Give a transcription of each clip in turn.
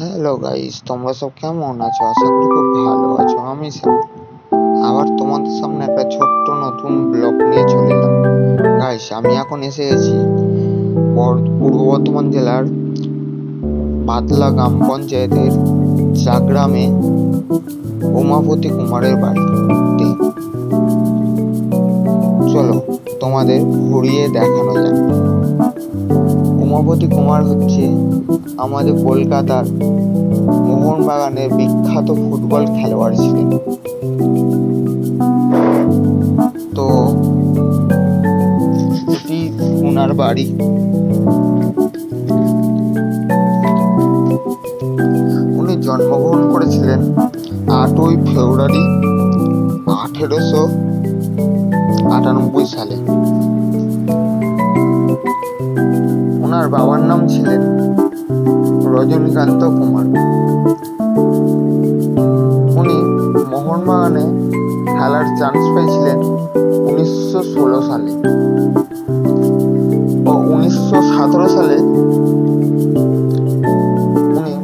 Hello guys, তোমরা সব কেমন আছো? আশা করি খুব ভালো আছো। আমি আবার তোমাদের সামনে একটা ছোট্ট নতুন ব্লগ নিয়ে চলে এলাম। গাইস, আমি এখন এসে গেছি পূর্ব বর্ধমান জেলার পাতলা গ্রাম পঞ্চায়েতের চাগ্রামে উমাপতি কুমারের বাড়িতে। চলো তোমাদের ঘুরিয়ে দেখানো যাক। উমাপতি কুমার হচ্ছে আমাদের কলকাতার মোহনবাগানের বিখ্যাত ফুটবল খেলোয়াড় ছিলেন। তো এটি ওনার বাড়ি। উনি জন্মগ্রহণ করেছিলেন 8ই ফেব্রুয়ারি 1898 সালে। ওনার বাবার নাম ছিলেন রজনীকান্ত কুমার। উনি মোহনবাগানে খেলার চান্স পেয়েছিলেন 1916 সালে ও 1917 সালে উনি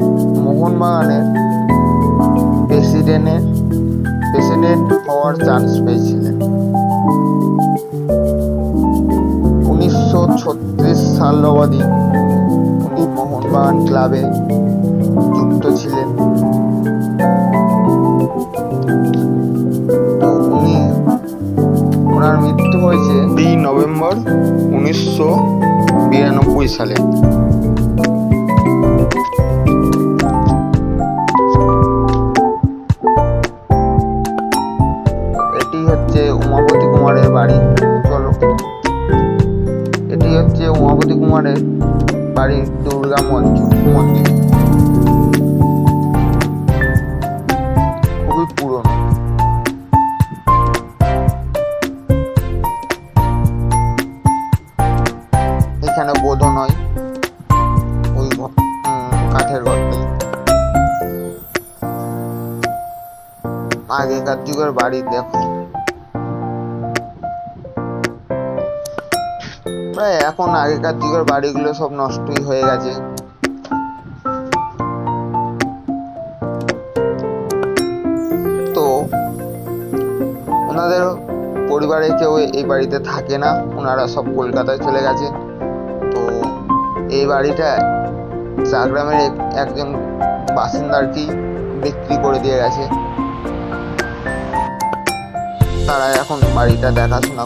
মোহনবাগানের প্রেসিডেন্ট হওয়ার চান্স পেয়েছিলেন। 1936 সাল অবধি উনি মোহনবাগান ক্লাবে যুক্ত ছিলেন। তো ওনার মৃত্যু হয়েছে 3 নভেম্বর 1992 সালে। এটি হচ্ছে উমাপতি কুমারের বাড়ি। চলো, এটি হচ্ছে উমাপতি কুমারের বাড়ির দুর্গা মন্দির। খুবই পুরনো। এখানে বোধন হয় ওই কাঠের ঘরটি। আগেকার যুগের বাড়ি দেখো। প্রায় এখন আগেকার যুগের বাড়িগুলো সব নষ্টই হয়ে গেছে। তো ওনাদের পরিবারে কেউ এই বাড়িতে থাকে না, ওনারা সব কলকাতায় চলে গেছে। তো এই বাড়িটা চাগ্রামের একজন বাসিন্দারকেই বিক্রি করে দিয়ে গেছে। তারা এখন বাড়িটা দেখাশোনা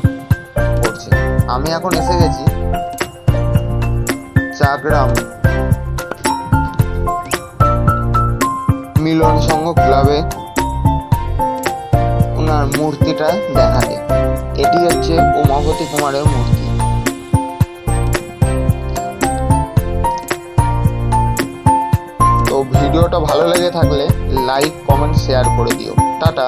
করছে। আমি এখন এসে গেছি চাগ্রাম মিলন সংঘ ক্লাবে ওনার মূর্তিটা দেখাতে। এটি হচ্ছে উমাপতি কুমারের মূর্তি। তো ভিডিওটা ভালো লেগে থাকলে লাইক, কমেন্ট, শেয়ার করে দিও। টাটা।